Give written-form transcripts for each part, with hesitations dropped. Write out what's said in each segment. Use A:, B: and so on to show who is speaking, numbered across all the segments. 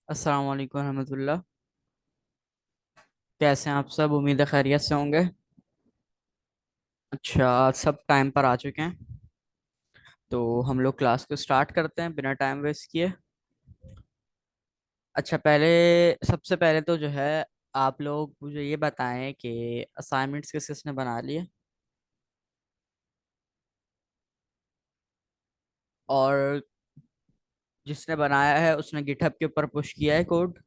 A: अस्सलाम वालेकुम रहमतुल्लाह। कैसे हैं आप सब? उम्मीद है खैरियत से होंगे। अच्छा, आज सब टाइम पर आ चुके हैं तो हम लोग क्लास को स्टार्ट करते हैं बिना टाइम वेस्ट किए। अच्छा, सबसे पहले तो जो है आप लोग मुझे ये बताएं कि असाइनमेंट्स किस किसने बना लिए और जिसने बनाया है उसने गिटहब के ऊपर पुश किया है कोड।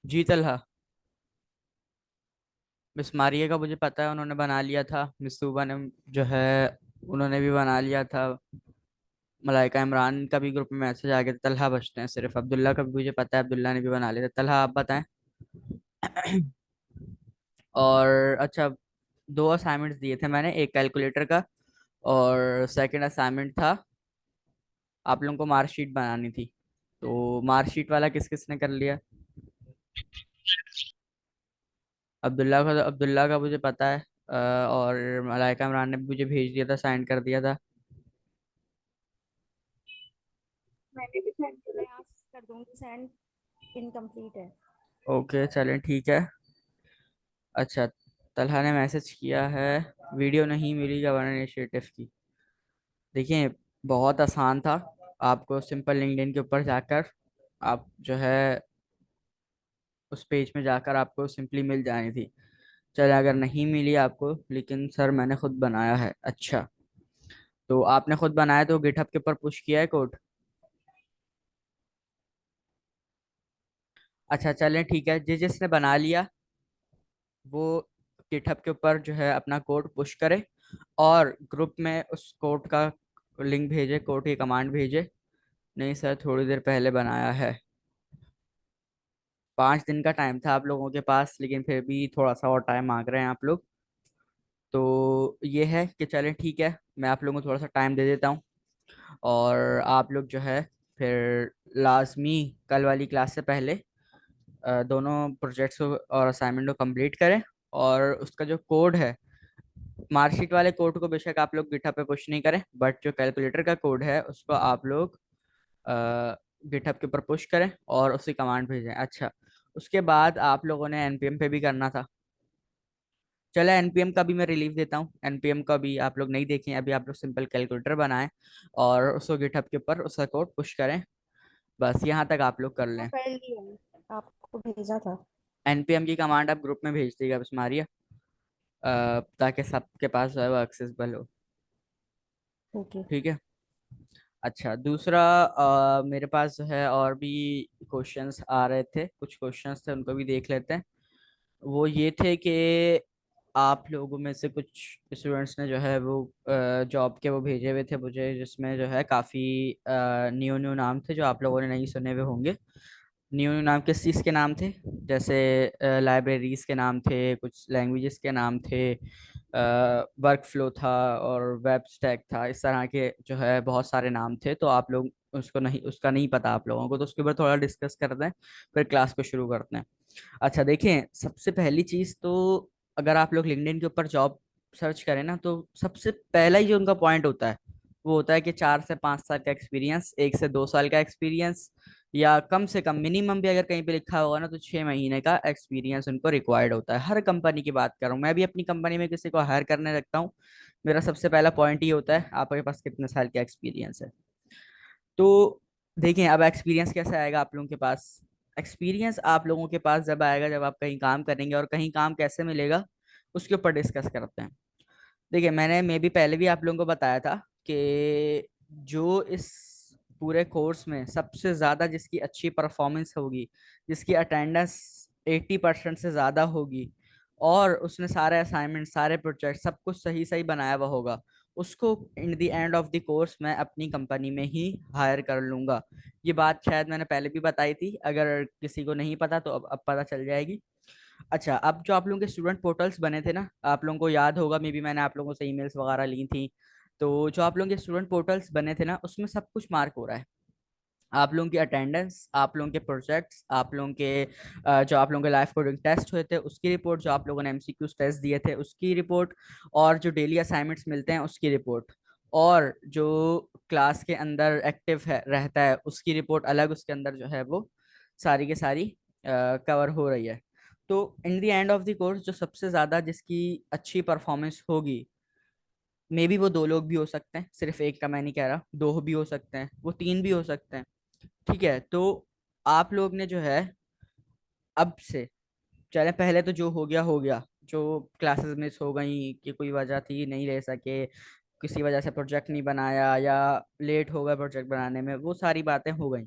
A: जी तलहा। मिस मारिया का मुझे पता है, उन्होंने बना लिया था। मिस सूबा ने जो है उन्होंने भी बना लिया था। मलाइका इमरान का भी ग्रुप में मैसेज आ गया था। तलहा बचते हैं सिर्फ। अब्दुल्ला का भी मुझे पता है, अब्दुल्ला ने भी बना लिया था। तलहा आप बताएं। और अच्छा, दो असाइनमेंट्स दिए थे मैंने, एक कैलकुलेटर का और सेकंड असाइनमेंट था आप लोगों को मार्कशीट बनानी थी। तो मार्कशीट वाला किस किस ने कर लिया? अब्दुल्ला का मुझे पता है। और मलाइका इमरान ने भी मुझे भेज दिया था, साइन कर दिया था।
B: मैंने भी सेंड मैं आज कर दूंगी सेंड। इनकम्प्लीट है।
A: ओके चलें, ठीक है। अच्छा, तलहा ने मैसेज किया है, वीडियो नहीं मिली गवर्नर इनिशिएटिव की। देखिए, बहुत आसान था। आपको सिंपल लिंक्डइन के ऊपर जाकर आप जो है उस पेज में जाकर आपको सिंपली मिल जानी थी। चले, अगर नहीं मिली आपको, लेकिन सर मैंने खुद बनाया है। अच्छा, तो आपने खुद बनाया तो गिटहब के ऊपर पुश किया है कोड? अच्छा चलें, ठीक है। जिसने बना लिया वो गिटहब के ऊपर जो है अपना कोड पुश करे और ग्रुप में उस कोड का लिंक भेजे, कोड की कमांड भेजे। नहीं सर, थोड़ी देर पहले बनाया है। 5 दिन का टाइम था आप लोगों के पास, लेकिन फिर भी थोड़ा सा और टाइम मांग रहे हैं आप लोग। तो ये है कि चलें, ठीक है, मैं आप लोगों को थोड़ा सा टाइम दे देता हूँ। और आप लोग जो है फिर लाजमी कल वाली क्लास से पहले दोनों प्रोजेक्ट्स को और असाइनमेंट को कंप्लीट करें। और उसका जो कोड है, मार्कशीट वाले कोड को बेशक आप लोग गिटहब पे पुश नहीं करें, बट जो कैलकुलेटर का कोड है उसको आप लोग गिटहब के ऊपर पुश करें और उसकी कमांड भेजें। अच्छा, उसके बाद आप लोगों ने एनपीएम पे भी करना था। चलो, एनपीएम का भी मैं रिलीव देता हूँ। एनपीएम का भी आप लोग नहीं देखें, अभी आप लोग सिंपल कैलकुलेटर बनाएं और उसको गिटहब के ऊपर उसका कोड पुश करें। बस यहाँ तक आप लोग कर
B: हाँ
A: लें।
B: कर लिया। आपको भेजा था।
A: एनपीएम की कमांड आप ग्रुप में भेज दीजिएगा बस मारिया, ताकि सबके पास जो है वो एक्सेसिबल हो।
B: ओके।
A: ठीक है। अच्छा, दूसरा, मेरे पास जो है और भी क्वेश्चंस आ रहे थे, कुछ क्वेश्चंस थे उनको भी देख लेते हैं। वो ये थे कि आप लोगों में से कुछ स्टूडेंट्स ने जो है वो जॉब के वो भेजे हुए थे मुझे, जिसमें जो है काफ़ी न्यू न्यू नाम थे जो आप लोगों ने नहीं सुने हुए होंगे। न्यू न्यू नाम किस चीज़ के नाम थे? जैसे लाइब्रेरीज के नाम थे, कुछ लैंग्वेजेस के नाम थे, वर्क फ्लो था और वेब स्टैक था। इस तरह के जो है बहुत सारे नाम थे। तो आप लोग उसका नहीं पता आप लोगों को, तो उसके ऊपर थोड़ा डिस्कस करते हैं, फिर क्लास को शुरू करते हैं। अच्छा देखें, सबसे पहली चीज तो, अगर आप लोग लिंक्डइन के ऊपर जॉब सर्च करें ना, तो सबसे पहला ही जो उनका पॉइंट होता है वो होता है कि 4 से 5 साल का एक्सपीरियंस, 1 से 2 साल का एक्सपीरियंस, या कम से कम मिनिमम भी अगर कहीं पे लिखा होगा ना तो 6 महीने का एक्सपीरियंस उनको रिक्वायर्ड होता है। हर कंपनी की बात कर रहा हूँ, मैं भी अपनी कंपनी में किसी को हायर करने लगता हूँ, मेरा सबसे पहला पॉइंट ही होता है आपके पास कितने साल का एक्सपीरियंस है। तो देखें, अब एक्सपीरियंस कैसे आएगा आप लोगों के पास? एक्सपीरियंस आप लोगों के पास जब आएगा जब आप कहीं काम करेंगे, और कहीं काम कैसे मिलेगा उसके ऊपर डिस्कस करते हैं। देखिए, मैं भी पहले भी आप लोगों को बताया था कि जो इस पूरे कोर्स में सबसे ज़्यादा जिसकी अच्छी परफॉर्मेंस होगी, जिसकी अटेंडेंस 80% से ज़्यादा होगी, और उसने सारे असाइनमेंट, सारे प्रोजेक्ट, सब कुछ सही सही बनाया हुआ होगा, उसको in the end of the course मैं अपनी कंपनी में ही हायर कर लूंगा। ये बात शायद मैंने पहले भी बताई थी, अगर किसी को नहीं पता तो अब पता चल जाएगी। अच्छा, अब जो आप लोगों के स्टूडेंट पोर्टल्स बने थे ना, आप लोगों को याद होगा, मे बी मैंने आप लोगों से ईमेल्स वगैरह ली थी। तो जो आप लोगों के स्टूडेंट पोर्टल्स बने थे ना, उसमें सब कुछ मार्क हो रहा है। आप लोगों की अटेंडेंस, आप लोगों के प्रोजेक्ट्स, आप लोगों के जो आप लोगों के लाइफ कोडिंग टेस्ट हुए थे उसकी रिपोर्ट, जो आप लोगों ने एमसीक्यूज टेस्ट दिए थे उसकी रिपोर्ट, और जो डेली असाइनमेंट्स मिलते हैं उसकी रिपोर्ट, और जो क्लास के अंदर एक्टिव है रहता है उसकी रिपोर्ट अलग, उसके अंदर जो है वो सारी के सारी कवर हो रही है। तो in the end of the course जो सबसे ज्यादा जिसकी अच्छी परफॉर्मेंस होगी, मे बी वो दो लोग भी हो सकते हैं, सिर्फ एक का मैं नहीं कह रहा, दो भी हो सकते हैं, वो तीन भी हो सकते हैं। ठीक है, तो आप लोग ने जो है अब से, चले पहले तो जो हो गया हो गया, जो क्लासेस मिस हो गई कि कोई वजह थी नहीं रह सके, किसी वजह से प्रोजेक्ट नहीं बनाया या लेट हो गया प्रोजेक्ट बनाने में, वो सारी बातें हो गई।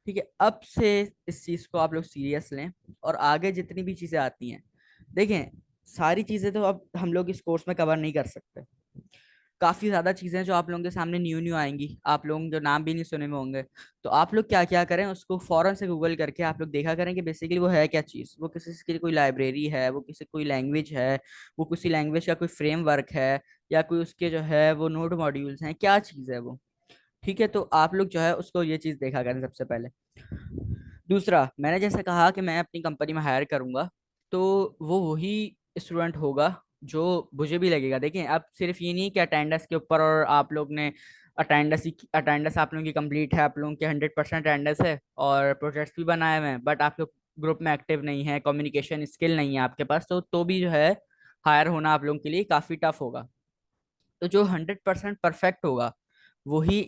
A: ठीक है, अब से इस चीज को आप लोग सीरियस लें, और आगे जितनी भी चीजें आती हैं, देखें, सारी चीजें तो अब हम लोग इस कोर्स में कवर नहीं कर सकते। काफी ज्यादा चीजें जो आप लोगों के सामने न्यू न्यू आएंगी, आप लोगों के नाम भी नहीं सुने में होंगे। तो आप लोग क्या क्या करें, उसको फौरन से गूगल करके आप लोग देखा करें कि बेसिकली वो है क्या चीज, वो किसी की कोई लाइब्रेरी है, वो किसी कोई लैंग्वेज है, वो किसी लैंग्वेज का कोई फ्रेमवर्क है, या कोई उसके जो है वो नोड मॉड्यूल्स हैं, क्या चीज है वो। ठीक है, तो आप लोग जो है उसको ये चीज देखा करें सबसे पहले। दूसरा, मैंने जैसे कहा कि मैं अपनी कंपनी में हायर करूंगा, तो वो वही स्टूडेंट होगा जो मुझे भी लगेगा। देखिए, अब सिर्फ ये नहीं कि अटेंडेंस के ऊपर, और आप लोग ने अटेंडेंस आप लोगों की कंप्लीट है, आप लोगों की 100% अटेंडेंस है और प्रोजेक्ट्स भी बनाए हुए हैं, बट आप लोग ग्रुप में एक्टिव नहीं है, कम्युनिकेशन स्किल नहीं है आपके पास, तो भी जो है हायर होना आप लोगों के लिए काफी टफ होगा। तो जो 100% परफेक्ट होगा वही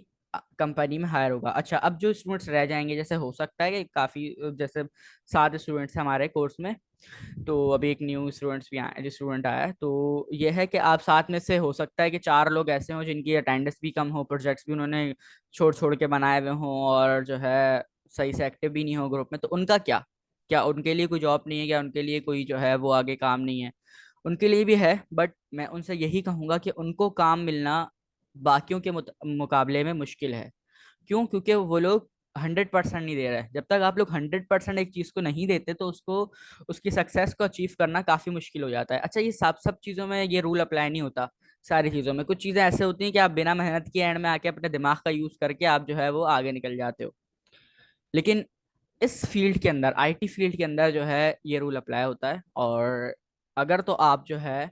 A: कंपनी में हायर होगा। अच्छा, अब जो स्टूडेंट्स रह जाएंगे, जैसे हो सकता है कि काफी, जैसे 7 स्टूडेंट्स हैं हमारे कोर्स में, तो अभी एक न्यू स्टूडेंट्स भी आए, जो स्टूडेंट आया है, तो ये है कि आप 7 में से हो सकता है कि 4 लोग ऐसे हों जिनकी अटेंडेंस भी कम हो, प्रोजेक्ट्स भी उन्होंने छोड़ छोड़ के बनाए हुए हों, और जो है सही से एक्टिव भी नहीं हो ग्रुप में। तो उनका क्या, क्या उनके लिए कोई जॉब नहीं है, क्या उनके लिए कोई जो है वो आगे काम नहीं है? उनके लिए भी है, बट मैं उनसे यही कहूंगा कि उनको काम मिलना बाकियों के मुकाबले में मुश्किल है। क्यों? क्योंकि वो लोग 100% नहीं दे रहे हैं। जब तक आप लोग 100% एक चीज को नहीं देते, तो उसको, उसकी सक्सेस को अचीव करना काफी मुश्किल हो जाता है। अच्छा, ये सब सब चीजों में ये रूल अप्लाई नहीं होता। सारी चीजों में कुछ चीजें ऐसे होती हैं कि आप बिना मेहनत के एंड में आके अपने दिमाग का यूज करके आप जो है वो आगे निकल जाते हो। लेकिन इस फील्ड के अंदर, आईटी फील्ड के अंदर जो है ये रूल अप्लाई होता है। और अगर तो आप जो है,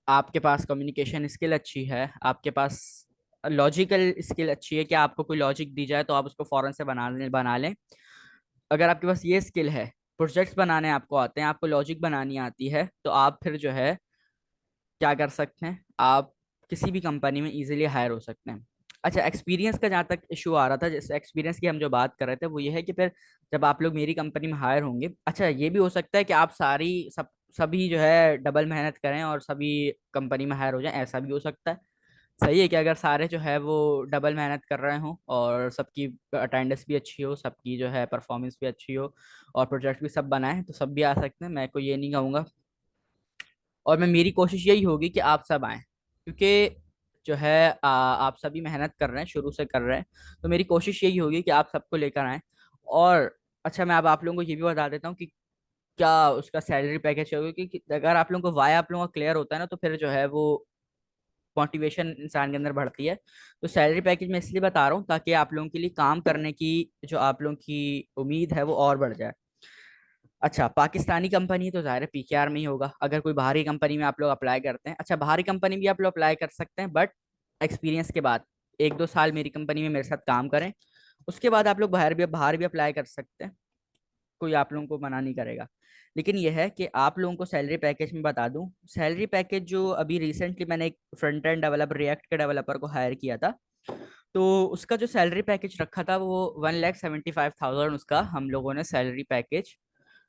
A: आपके पास कम्युनिकेशन स्किल अच्छी है, आपके पास लॉजिकल स्किल अच्छी है कि आपको कोई लॉजिक दी जाए तो आप उसको फौरन से बना लें, अगर आपके पास ये स्किल है, प्रोजेक्ट्स बनाने आपको आते हैं, आपको लॉजिक बनानी आती है, तो आप फिर जो है क्या कर सकते हैं, आप किसी भी कंपनी में इजीली हायर हो सकते हैं। अच्छा, एक्सपीरियंस का जहाँ तक इशू आ रहा था, जैसे एक्सपीरियंस की हम जो बात कर रहे थे, वो ये है कि फिर जब आप लोग मेरी कंपनी में हायर होंगे, अच्छा ये भी हो सकता है कि आप सभी जो है डबल मेहनत करें और सभी कंपनी में हायर हो जाएं, ऐसा भी हो सकता है। सही है कि अगर सारे जो है वो डबल मेहनत कर रहे हो और सबकी अटेंडेंस भी अच्छी हो, सबकी जो है परफॉर्मेंस भी अच्छी हो, और प्रोजेक्ट भी सब बनाए, तो सब भी आ सकते हैं, मैं कोई ये नहीं कहूँगा। और मैं, मेरी कोशिश यही होगी कि आप सब आए, क्योंकि जो है आप सभी मेहनत कर रहे हैं, शुरू से कर रहे हैं, तो मेरी कोशिश यही होगी कि आप सबको लेकर आए। और अच्छा, मैं अब आप लोगों को ये भी बता देता हूँ कि क्या उसका सैलरी पैकेज होगा, क्योंकि अगर आप लोगों को वाई आप लोगों का क्लियर होता है ना, तो फिर जो है वो मोटिवेशन इंसान के अंदर बढ़ती है। तो सैलरी पैकेज मैं इसलिए बता रहा हूँ ताकि आप लोगों के लिए काम करने की जो आप लोगों की उम्मीद है वो और बढ़ जाए। अच्छा, पाकिस्तानी कंपनी तो ज़ाहिर है पीकेआर में ही होगा। अगर कोई बाहरी कंपनी में आप लोग अप्लाई करते हैं, अच्छा बाहरी कंपनी भी आप लोग अप्लाई कर सकते हैं, बट एक्सपीरियंस के बाद 1-2 साल मेरी कंपनी में मेरे साथ काम करें, उसके बाद आप लोग बाहर भी अप्लाई कर सकते हैं, कोई आप लोगों को मना नहीं करेगा। लेकिन यह है कि आप लोगों को सैलरी पैकेज में बता दूं, सैलरी पैकेज जो अभी रिसेंटली मैंने एक फ्रंट एंड डेवलपर, रिएक्ट के डेवलपर को हायर किया था, तो उसका जो सैलरी पैकेज रखा था वो 1,75,000, उसका हम लोगों ने सैलरी पैकेज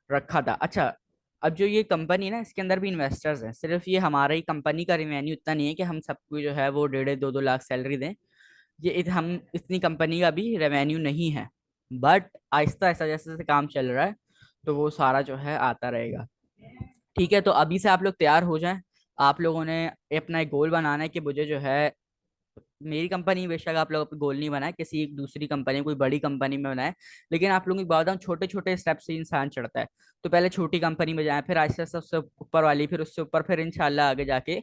A: रखा था। अच्छा, अब जो ये कंपनी है ना, इसके अंदर भी इन्वेस्टर्स हैं, सिर्फ ये हमारा ही कंपनी का रिवेन्यू इतना नहीं है कि हम सबको जो है वो 1.5-2 लाख सैलरी दें। हम इतनी कंपनी का भी रेवेन्यू नहीं है, बट आहिस्ता आहिस्ता जैसे जैसे काम चल रहा है, तो वो सारा जो है आता रहेगा। ठीक है, तो अभी से आप लोग तैयार हो जाएं। आप लोगों ने अपना एक गोल बनाना है कि मुझे जो है मेरी कंपनी, बेशक आप लोग अपना गोल नहीं बनाए, किसी एक दूसरी कंपनी, कोई बड़ी कंपनी में बनाए, लेकिन आप लोगों की बात बताऊं, छोटे छोटे स्टेप से इंसान चढ़ता है। तो पहले छोटी कंपनी में जाएं, फिर आहिस्ता आहिस्ता उससे ऊपर वाली, फिर उससे ऊपर, फिर इंशाल्लाह आगे जाके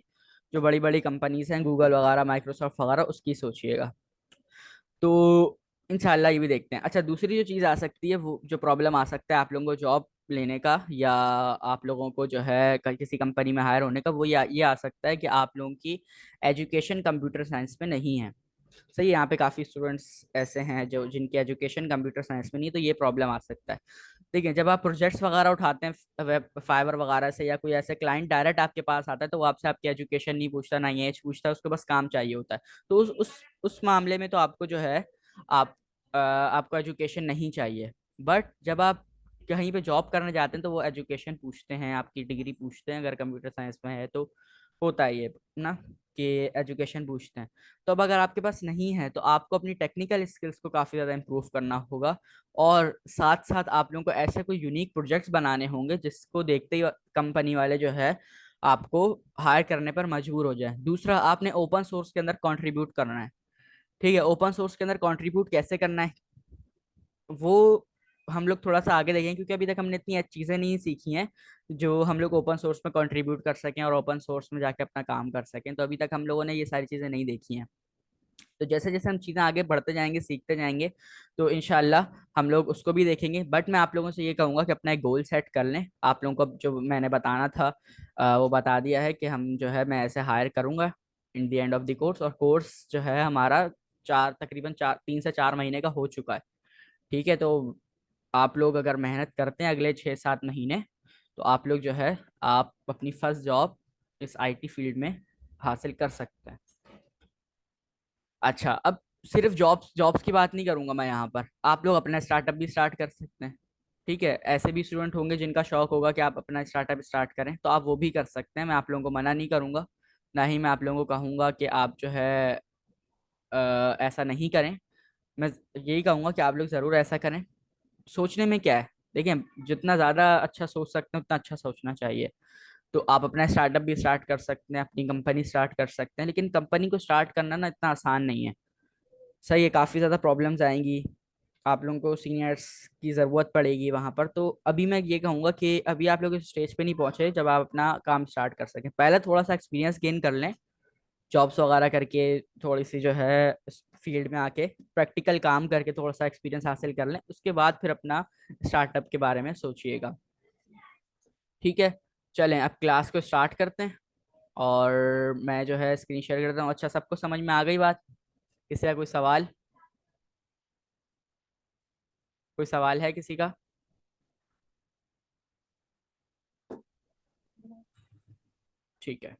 A: जो बड़ी बड़ी कंपनीज हैं, गूगल वगैरह, माइक्रोसॉफ्ट वगैरह, उसकी सोचिएगा। तो इंशाल्लाह ये भी देखते हैं। अच्छा, दूसरी जो चीज़ आ सकती है, वो जो प्रॉब्लम आ सकता है आप लोगों को जॉब लेने का या आप लोगों को जो है किसी कंपनी में हायर होने का, वो ये आ सकता है कि आप लोगों की एजुकेशन कंप्यूटर साइंस में नहीं है। सही है, यहाँ पे काफी स्टूडेंट्स ऐसे हैं जो जिनकी एजुकेशन कंप्यूटर साइंस में नहीं, तो ये प्रॉब्लम आ सकता है। ठीक है, जब आप प्रोजेक्ट्स वगैरह उठाते हैं वेब फाइवर वगैरह से, या कोई ऐसे क्लाइंट डायरेक्ट आपके पास आता है, तो वो आपसे आपकी एजुकेशन नहीं पूछता, ना एज पूछता, उसको बस काम चाहिए होता है। तो उस मामले में तो आपको जो है आप आपको एजुकेशन नहीं चाहिए। बट जब आप कहीं पे जॉब करने जाते हैं तो वो एजुकेशन पूछते हैं, आपकी डिग्री पूछते हैं, अगर कंप्यूटर साइंस में है तो होता है ये ना, कि एजुकेशन पूछते हैं। तो अब अगर आपके पास नहीं है तो आपको अपनी टेक्निकल स्किल्स को काफ़ी ज़्यादा इम्प्रूव करना होगा, और साथ साथ आप लोगों को ऐसे कोई यूनिक प्रोजेक्ट्स बनाने होंगे जिसको देखते ही कंपनी वाले जो है आपको हायर करने पर मजबूर हो जाए। दूसरा, आपने ओपन सोर्स के अंदर कंट्रीब्यूट करना है। ठीक है, ओपन सोर्स के अंदर कंट्रीब्यूट कैसे करना है वो हम लोग थोड़ा सा आगे देखेंगे, क्योंकि अभी तक हमने इतनी अच्छी चीज़ें नहीं सीखी हैं जो हम लोग ओपन सोर्स में कंट्रीब्यूट कर सकें और ओपन सोर्स में जाके अपना काम कर सकें। तो अभी तक हम लोगों ने ये सारी चीज़ें नहीं देखी हैं। तो जैसे जैसे हम चीज़ें आगे बढ़ते जाएंगे, सीखते जाएंगे, तो इनशाला हम लोग उसको भी देखेंगे। बट मैं आप लोगों से ये कहूँगा कि अपना एक गोल सेट कर लें। आप लोगों को अब जो मैंने बताना था वो बता दिया है कि हम जो है मैं ऐसे हायर करूँगा in the end of the course, और कोर्स जो है हमारा तकरीबन 3 से 4 महीने का हो चुका है। ठीक है, तो आप लोग अगर मेहनत करते हैं अगले 6-7 महीने, तो आप लोग जो है आप अपनी फर्स्ट जॉब इस आईटी फील्ड में हासिल कर सकते हैं। अच्छा, अब सिर्फ जॉब्स जॉब्स की बात नहीं करूंगा मैं यहाँ पर, आप लोग अपना स्टार्टअप भी स्टार्ट कर सकते हैं। ठीक है, ऐसे भी स्टूडेंट होंगे जिनका शौक होगा कि आप अपना स्टार्टअप स्टार्ट करें, तो आप वो भी कर सकते हैं। मैं आप लोगों को मना नहीं करूंगा, ना ही मैं आप लोगों को कहूंगा कि आप जो है ऐसा नहीं करें। मैं यही कहूंगा कि आप लोग ज़रूर ऐसा करें। सोचने में क्या है, देखिए, जितना ज़्यादा अच्छा सोच सकते हैं उतना अच्छा सोचना चाहिए। तो आप अपना स्टार्टअप भी स्टार्ट कर सकते हैं, अपनी कंपनी स्टार्ट कर सकते हैं, लेकिन कंपनी को स्टार्ट करना ना इतना आसान नहीं है। सही है, काफ़ी ज़्यादा प्रॉब्लम्स आएंगी, आप लोगों को सीनियर्स की ज़रूरत पड़ेगी वहाँ पर। तो अभी मैं ये कहूँगा कि अभी आप लोग इस स्टेज पे नहीं पहुँचे जब आप अपना काम स्टार्ट कर सकें। पहले थोड़ा सा एक्सपीरियंस गेन कर लें, जॉब्स वगैरह करके, थोड़ी सी जो है फील्ड में आके प्रैक्टिकल काम करके थोड़ा सा एक्सपीरियंस हासिल कर लें, उसके बाद फिर अपना स्टार्टअप के बारे में सोचिएगा। ठीक है, चलें अब क्लास को स्टार्ट करते हैं, और मैं जो है स्क्रीन शेयर करता हूँ। अच्छा, सबको समझ में आ गई बात? किसी का कोई सवाल? कोई सवाल है किसी का? ठीक है,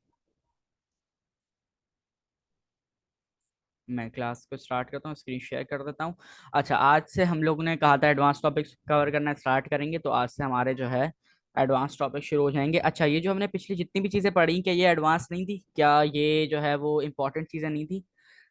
A: मैं क्लास को स्टार्ट करता हूँ, स्क्रीन शेयर कर देता हूँ। अच्छा, आज से हम लोगों ने कहा था एडवांस टॉपिक्स कवर करना स्टार्ट करेंगे, तो आज से हमारे जो है एडवांस टॉपिक शुरू हो जाएंगे। अच्छा, ये जो हमने पिछली जितनी भी चीज़ें पढ़ी, क्या ये एडवांस नहीं थी? क्या ये जो है वो इंपॉर्टेंट चीज़ें नहीं थी?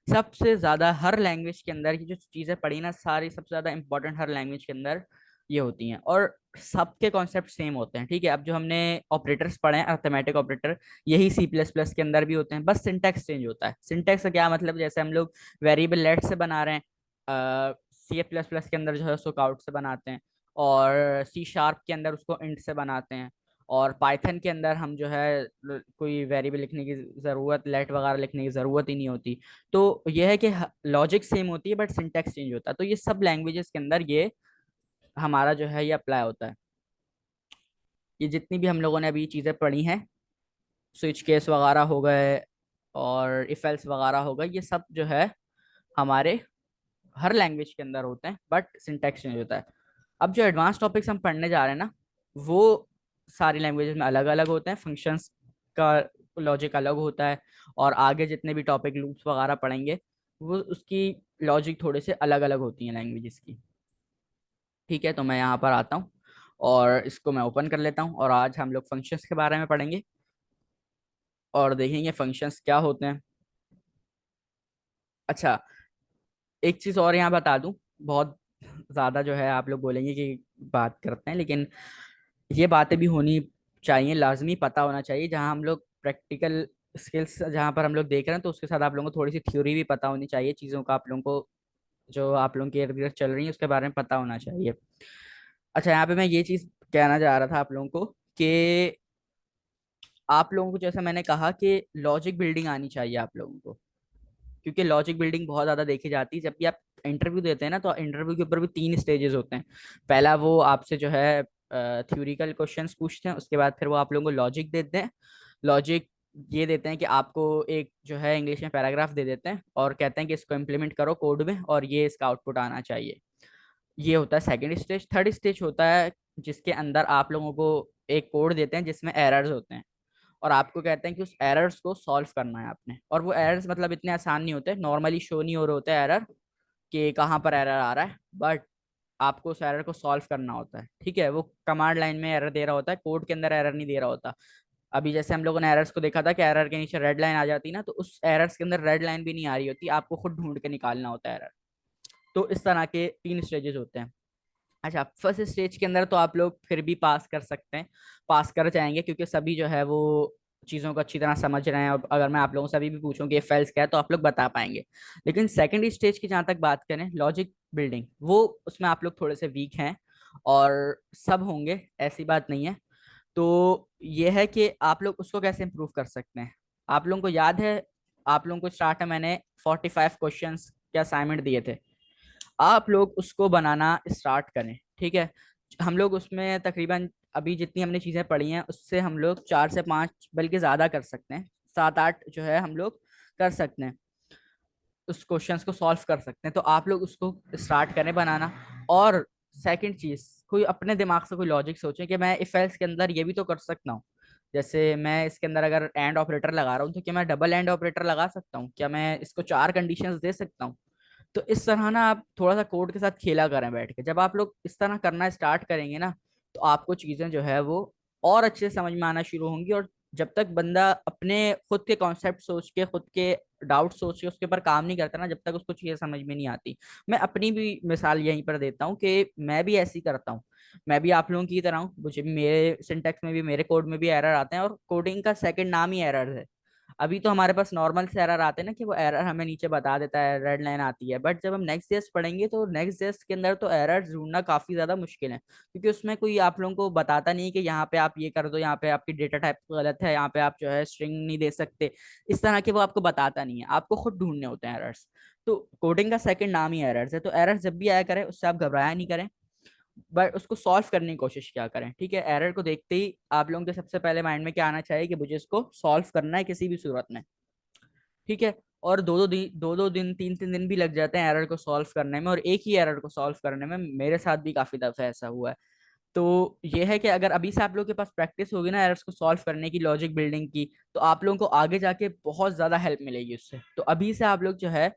A: सबसे ज़्यादा हर लैंग्वेज के अंदर की जो चीज़ें पढ़ी ना, सारी सबसे ज़्यादा इंपॉर्टेंट हर लैंग्वेज के अंदर ये होती हैं, और सबके कॉन्सेप्ट सेम होते हैं। ठीक है, अब जो हमने ऑपरेटर्स पढ़े हैं, अर्थमेटिक ऑपरेटर, यही सी प्लस प्लस के अंदर भी होते हैं, बस सिंटैक्स चेंज होता है। सिंटैक्स का क्या मतलब, जैसे हम लोग वेरिएबल लेट से बना रहे हैं, सी प्लस प्लस के अंदर जो है उसको काउट से बनाते हैं, और सी शार्प के अंदर उसको इंट से बनाते हैं, और पाइथन के अंदर हम जो है कोई वेरिएबल लिखने की ज़रूरत, लेट वगैरह लिखने की ज़रूरत ही नहीं होती। तो यह है कि लॉजिक सेम होती है बट सिंटैक्स चेंज होता है। तो ये सब लैंग्वेजेस के अंदर ये हमारा जो है ये अप्लाई होता है। ये जितनी भी हम लोगों ने अभी चीज़ें पढ़ी हैं, स्विच केस वगैरह हो गए और इफ एल्स वगैरह हो गए, ये सब जो है हमारे हर लैंग्वेज के अंदर होते हैं, बट सिंटैक्स चेंज होता है। अब जो एडवांस टॉपिक्स हम पढ़ने जा रहे हैं ना, वो सारी लैंग्वेजेस में अलग अलग होते हैं, फंक्शंस का लॉजिक अलग होता है, और आगे जितने भी टॉपिक लूप्स वगैरह पढ़ेंगे वो उसकी लॉजिक थोड़े से अलग अलग होती हैं लैंग्वेजेस की। ठीक है, तो मैं यहाँ पर आता हूँ और इसको मैं ओपन कर लेता हूँ, और आज हम लोग फंक्शंस के बारे में पढ़ेंगे और देखेंगे फंक्शंस क्या होते हैं। अच्छा, एक चीज़ और यहाँ बता दूँ, बहुत ज़्यादा जो है आप लोग बोलेंगे कि बात करते हैं, लेकिन ये बातें भी होनी चाहिए, लाजमी पता होना चाहिए। जहाँ हम लोग प्रैक्टिकल स्किल्स जहाँ पर हम लोग देख रहे हैं, तो उसके साथ आप लोगों को थोड़ी सी थ्योरी भी पता होनी चाहिए, चीज़ों का आप लोगों को जो आप लोगों की इर्द गिर्द चल रही है उसके बारे में पता होना चाहिए। अच्छा, यहाँ पे मैं ये चीज़ कहना चाह रहा था आप लोगों को कि आप लोगों को, जैसा मैंने कहा कि लॉजिक बिल्डिंग आनी चाहिए आप लोगों को, क्योंकि लॉजिक बिल्डिंग बहुत ज़्यादा देखी जाती है जब भी आप इंटरव्यू देते हैं ना। तो इंटरव्यू के ऊपर भी 3 स्टेजेस होते हैं। पहला, वो आपसे जो है थ्योरिकल क्वेश्चंस पूछते हैं, उसके बाद फिर वो आप लोगों को लॉजिक देते हैं। लॉजिक ये देते हैं कि आपको एक जो है इंग्लिश में पैराग्राफ दे देते हैं और कहते हैं कि इसको इम्प्लीमेंट करो कोड में और ये इसका आउटपुट आना चाहिए। ये होता है सेकंड स्टेज। थर्ड स्टेज होता है जिसके अंदर आप लोगों को एक कोड देते हैं जिसमें एरर्स होते हैं और आपको कहते हैं कि उस एरर्स को सॉल्व करना है आपने। और वो एरर्स मतलब इतने आसान नहीं होते, नॉर्मली शो नहीं हो रहे होते एरर कि कहाँ पर एरर आ रहा है, बट आपको उस एरर को सॉल्व करना होता है। ठीक है, वो कमांड लाइन में एरर दे रहा होता है, कोड के अंदर एरर नहीं दे रहा होता। अभी जैसे हम लोगों ने एरर्स को देखा था कि एरर के नीचे रेड लाइन आ जाती ना, तो उस एरर्स के अंदर रेड लाइन भी नहीं आ रही होती, आपको खुद ढूंढ के निकालना होता है एरर। तो इस तरह के 3 स्टेजेस होते हैं। अच्छा, फर्स्ट स्टेज के अंदर तो आप लोग फिर भी पास कर सकते हैं, पास कर जाएंगे क्योंकि सभी जो है वो चीज़ों को अच्छी तरह समझ रहे हैं। और अगर मैं आप लोगों से अभी भी पूछूं कि फेल्स क्या है तो आप लोग बता पाएंगे। लेकिन सेकंड स्टेज की जहाँ तक बात करें, लॉजिक बिल्डिंग, वो उसमें आप लोग थोड़े से वीक हैं और सब होंगे, ऐसी बात नहीं है। तो ये है कि आप लोग उसको कैसे इंप्रूव कर सकते हैं। आप लोगों को याद है, आप लोगों को स्टार्ट में मैंने 45 क्वेश्चंस के असाइनमेंट दिए थे, आप लोग उसको बनाना स्टार्ट करें। ठीक है, हम लोग उसमें तकरीबन अभी जितनी हमने चीज़ें पढ़ी हैं उससे हम लोग 4 से 5 बल्कि ज़्यादा कर सकते हैं, 7-8 जो है हम लोग कर सकते हैं, उस क्वेश्चंस को सॉल्व कर सकते हैं। तो आप लोग उसको स्टार्ट करें बनाना। और सेकंड चीज़, कोई अपने दिमाग से कोई लॉजिक सोचें कि मैं इफ एल्स के अंदर ये भी तो कर सकता हूँ। जैसे मैं इसके अंदर अगर एंड ऑपरेटर लगा रहा हूँ तो क्या मैं डबल एंड ऑपरेटर लगा सकता हूँ, क्या मैं इसको 4 कंडीशंस दे सकता हूँ। तो इस तरह ना आप थोड़ा सा कोड के साथ खेला करें बैठ के। जब आप लोग इस तरह करना स्टार्ट करेंगे ना, तो आपको चीजें जो है वो और अच्छे से समझ में आना शुरू होंगी। और जब तक बंदा अपने खुद के कॉन्सेप्ट सोच के, खुद के डाउट सोच के उसके ऊपर काम नहीं करता ना, जब तक उसको चीजें समझ में नहीं आती। मैं अपनी भी मिसाल यहीं पर देता हूँ कि मैं भी ऐसी करता हूँ। मैं भी आप लोगों की तरह हूँ, मुझे भी मेरे सिंटेक्स में भी, मेरे कोड में भी एरर आते हैं और कोडिंग का सेकंड नाम ही एरर है। अभी तो हमारे पास नॉर्मल से एरर आते हैं ना कि वो एरर हमें नीचे बता देता है, रेड लाइन आती है, बट जब हम नेक्स्ट जेएस पढ़ेंगे तो नेक्स्ट जेएस के अंदर तो एरर ढूंढना काफी ज्यादा मुश्किल है, क्योंकि उसमें कोई आप लोगों को बताता नहीं कि यहाँ पे आप ये कर दो, यहाँ पे आपकी डेटा टाइप गलत है, यहाँ पे आप जो है स्ट्रिंग नहीं दे सकते। इस तरह के वो आपको बताता नहीं है, आपको खुद ढूंढने होते हैं एरर्स। तो कोडिंग का सेकंड नाम ही एरर्स है। तो एरर जब भी आया करें उससे आप घबराया नहीं करें, बट उसको सॉल्व करने की कोशिश क्या करें। ठीक है, एरर को देखते ही आप लोगों के सबसे पहले माइंड में क्या आना चाहिए कि मुझे इसको सॉल्व करना है किसी भी सूरत में। ठीक है, और दो दो दिन 3-3 दिन भी लग जाते हैं एरर को सॉल्व करने में, और एक ही एरर को सॉल्व करने में मेरे साथ भी काफी दफा ऐसा हुआ है। तो ये है कि अगर अभी से आप लोगों के पास प्रैक्टिस होगी ना एरर्स को सॉल्व करने की, लॉजिक बिल्डिंग की, तो आप लोगों को आगे जाके बहुत ज्यादा हेल्प मिलेगी उससे। तो अभी से आप लोग जो है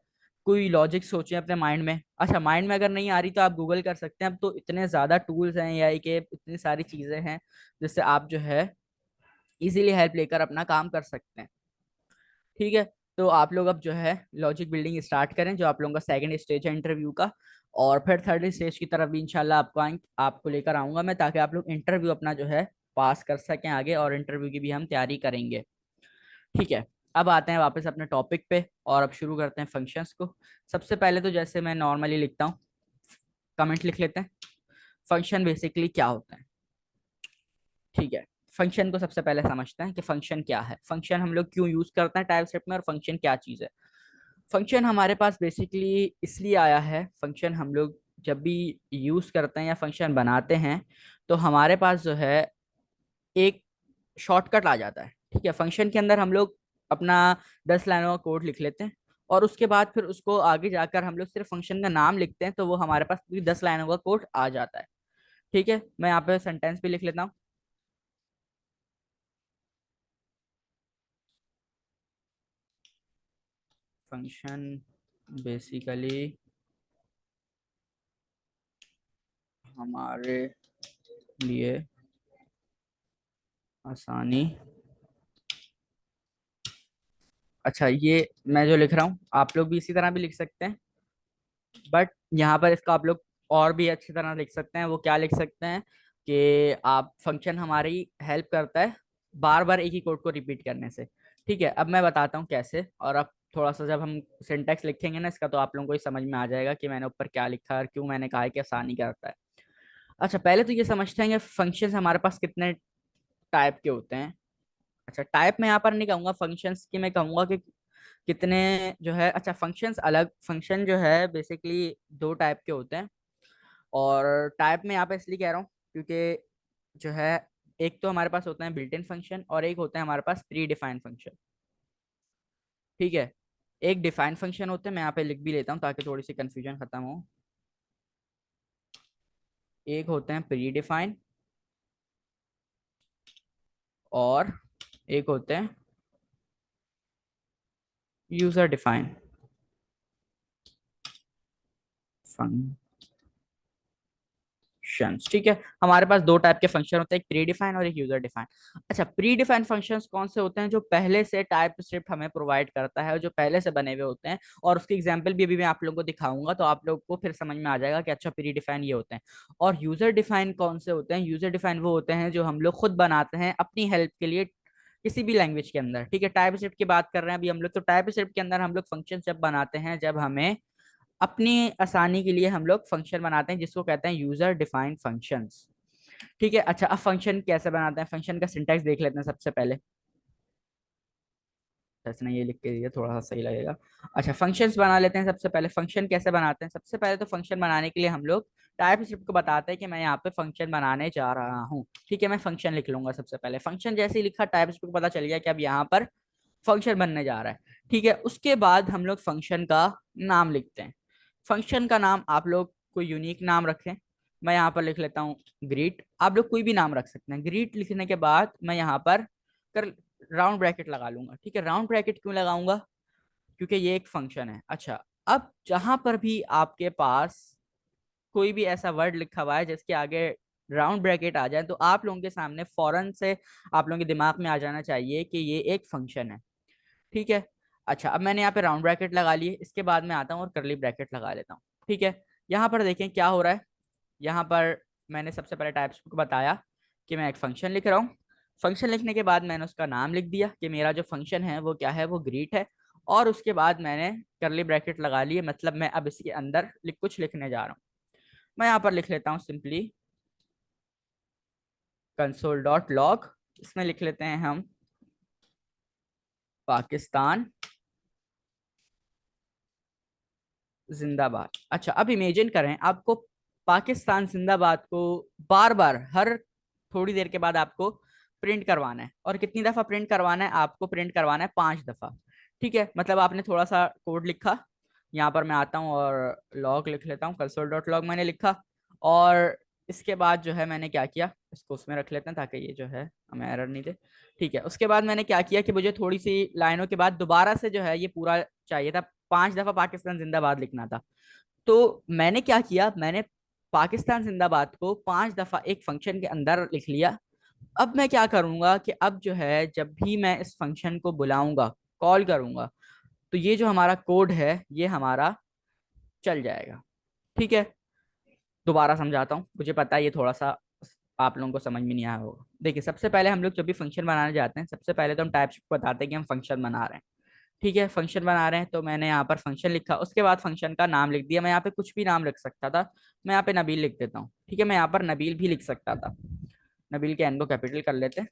A: कोई लॉजिक सोचें अपने माइंड में। अच्छा, माइंड में अगर नहीं आ रही तो आप गूगल कर सकते हैं, अब तो इतने ज्यादा टूल्स हैं एआई के, इतनी सारी चीजें हैं जिससे आप जो है इजीली हेल्प लेकर अपना काम कर सकते हैं। ठीक है, तो आप लोग अब जो है लॉजिक बिल्डिंग स्टार्ट करें, जो आप लोगों का सेकंड स्टेज है इंटरव्यू का। और फिर थर्ड स्टेज की तरफ भी इंशाल्लाह आपको लेकर आऊंगा मैं, ताकि आप लोग इंटरव्यू अपना जो है पास कर सकें आगे, और इंटरव्यू की भी हम तैयारी करेंगे। ठीक है, अब आते हैं वापस अपने टॉपिक पे और अब शुरू करते हैं फंक्शंस को। सबसे पहले तो जैसे मैं नॉर्मली लिखता हूँ, कमेंट लिख लेते हैं, फंक्शन बेसिकली क्या होता है। ठीक है, फंक्शन को सबसे पहले समझते हैं कि फंक्शन क्या है, फंक्शन हम लोग क्यों यूज करते हैं टाइपस्क्रिप्ट में, और फंक्शन क्या चीज़ है। फंक्शन हमारे पास बेसिकली इसलिए आया है, फंक्शन हम लोग जब भी यूज करते हैं या फंक्शन बनाते हैं तो हमारे पास जो है एक शॉर्टकट आ जाता है। ठीक है, फंक्शन के अंदर हम लोग अपना 10 लाइनों का कोड लिख लेते हैं, और उसके बाद फिर उसको आगे जाकर हम लोग सिर्फ फंक्शन का नाम लिखते हैं, तो वो हमारे पास पूरी 10 लाइनों का कोड आ जाता है। ठीक है, मैं यहाँ पे सेंटेंस भी लिख लेता हूँ। फंक्शन बेसिकली हमारे लिए आसानी। अच्छा, ये मैं जो लिख रहा हूँ आप लोग भी इसी तरह भी लिख सकते हैं, बट यहाँ पर इसका आप लोग और भी अच्छी तरह लिख सकते हैं। वो क्या लिख सकते हैं कि आप फंक्शन हमारी हेल्प करता है बार बार एक ही कोड को रिपीट करने से। ठीक है, अब मैं बताता हूँ कैसे, और अब थोड़ा सा जब हम सिंटैक्स लिखेंगे ना इसका, तो आप लोगों को ही समझ में आ जाएगा कि मैंने ऊपर क्या लिखा है और क्यों मैंने कहा है कि आसानी करता है। अच्छा, पहले तो ये समझते हैं कि फंक्शन हमारे पास कितने टाइप के होते हैं। अच्छा, टाइप मैं यहाँ पर नहीं कहूंगा फंक्शंस की, मैं कहूंगा कि कितने जो है। अच्छा, फंक्शंस अलग, फंक्शन जो है बेसिकली 2 टाइप के होते हैं। और टाइप में यहाँ पे इसलिए कह रहा हूँ क्योंकि जो है, एक तो हमारे पास होता है बिल्ट इन फंक्शन और एक होता है हमारे पास प्री डिफाइंड फंक्शन। ठीक है, एक डिफाइंड फंक्शन होते हैं, मैं यहाँ पे लिख भी लेता हूँ ताकि थोड़ी सी कंफ्यूजन खत्म हो। एक होते हैं प्री डिफाइंड और एक होते हैं यूजर डिफाइंड फंक्शंस। ठीक है, हमारे पास दो टाइप के फंक्शन होते हैं, एक प्री डिफाइन और एक यूजर डिफाइन। अच्छा, प्री डिफाइन फंक्शंस कौन से होते हैं? जो पहले से टाइप स्क्रिप्ट हमें प्रोवाइड करता है और जो पहले से बने हुए होते हैं, और उसकी एग्जांपल भी अभी मैं आप लोगों को दिखाऊंगा, तो आप लोग को फिर समझ में आ जाएगा कि अच्छा प्री डिफाइन ये होते हैं। और यूजर डिफाइन कौन से होते हैं? यूजर डिफाइन वो होते हैं जो हम लोग खुद बनाते हैं अपनी हेल्प के लिए किसी भी लैंग्वेज के अंदर। ठीक है, टाइप स्क्रिप्ट की बात कर रहे हैं अभी हम लोग, तो टाइप स्क्रिप्ट के अंदर हम लोग फंक्शन जब बनाते हैं, जब हमें अपनी आसानी के लिए हम लोग फंक्शन बनाते हैं जिसको कहते हैं यूजर डिफाइंड फंक्शंस। ठीक है, अच्छा अब फंक्शन कैसे बनाते हैं, फंक्शन का सिंटैक्स देख लेते हैं सबसे पहले। जैसे नहीं, ये लिख के दिया थोड़ा सा सही लगेगा। अच्छा, फंक्शंस बना लेते हैं सबसे पहले। फंक्शन कैसे बनाते हैं? सबसे पहले तो फंक्शन बनाने के लिए हम लोग टाइप स्क्रिप्ट को बताते हैं कि मैं यहाँ पे फंक्शन बनाने जा रहा हूँ। ठीक है, मैं फंक्शन लिख लूंगा सबसे पहले। फंक्शन जैसे ही लिखा, टाइप स्क्रिप्ट को पता चल गया कि अब यहाँ पर फंक्शन बनने जा रहा है। ठीक है, उसके बाद हम लोग फंक्शन का नाम लिखते हैं। फंक्शन का नाम आप लोग कोई यूनिक नाम रखें। मैं यहाँ पर लिख लेता हूँ ग्रीट। आप लोग कोई भी नाम रख सकते हैं। ग्रीट लिखने के बाद मैं यहाँ पर कर राउंड ब्रैकेट लगा लूंगा। ठीक है, राउंड ब्रैकेट क्यों लगाऊंगा? क्योंकि ये एक फंक्शन है। अच्छा, अब जहां पर भी आपके पास कोई भी ऐसा वर्ड लिखा हुआ है जिसके आगे राउंड ब्रैकेट आ जाए, तो आप लोगों के सामने फौरन से आप लोगों के दिमाग में आ जाना चाहिए कि ये एक फंक्शन है। ठीक है, अच्छा अब मैंने यहाँ पे राउंड ब्रैकेट लगा लिए, इसके बाद मैं आता हूँ और करली ब्रैकेट लगा लेता हूँ। ठीक है, यहाँ पर देखें क्या हो रहा है। यहाँ पर मैंने सबसे पहले टाइप्स को बताया कि मैं एक फंक्शन लिख रहा हूँ। फंक्शन लिखने के बाद मैंने उसका नाम लिख दिया कि मेरा जो फंक्शन है वो क्या है, वो ग्रीट है। और उसके बाद मैंने करली ब्रैकेट लगा लिए, मतलब मैं अब इसके अंदर कुछ लिखने जा रहा हूँ। मैं यहाँ पर लिख लेता हूँ सिंपली कंसोल डॉट लॉग। इसमें लिख लेते हैं हम पाकिस्तान जिंदाबाद। अच्छा, अब इमेजिन करें आपको पाकिस्तान जिंदाबाद को बार बार हर थोड़ी देर के बाद आपको प्रिंट करवाना है। और कितनी दफा प्रिंट करवाना है? आपको प्रिंट करवाना है 5 दफा। ठीक है, मतलब आपने थोड़ा सा कोड लिखा। यहाँ पर मैं आता हूँ और लॉग लिख लेता हूँ, कंसोल डॉट लॉग मैंने लिखा। और इसके बाद जो है मैंने क्या किया, इसको उसमें रख लेते हैं ताकि ये जो है हमें एरर नहीं दे। ठीक है, उसके बाद मैंने क्या किया कि मुझे थोड़ी सी लाइनों के बाद दोबारा से जो है ये पूरा चाहिए था, 5 दफा पाकिस्तान जिंदाबाद लिखना था। तो मैंने क्या किया, मैंने पाकिस्तान जिंदाबाद को 5 दफा एक फंक्शन के अंदर लिख लिया। अब मैं क्या करूंगा कि अब जो है जब भी मैं इस फंक्शन को बुलाऊंगा, कॉल करूंगा, तो ये जो हमारा कोड है ये हमारा चल जाएगा। ठीक है, दोबारा समझाता हूँ, मुझे पता है ये थोड़ा सा आप लोगों को समझ में नहीं आया होगा। देखिए, सबसे पहले हम लोग जब भी फंक्शन बनाने जाते हैं, सबसे पहले तो हम टाइप्स को बताते हैं कि हम फंक्शन बना रहे हैं। ठीक है, फंक्शन बना रहे हैं, तो मैंने यहाँ पर फंक्शन लिखा, उसके बाद फंक्शन का नाम लिख दिया। मैं यहाँ पे कुछ भी नाम लिख सकता था, मैं यहाँ पे नबील लिख देता हूँ। ठीक है, मैं यहाँ पर नबील भी लिख सकता था, नबील के एन को कैपिटल कर लेते हैं।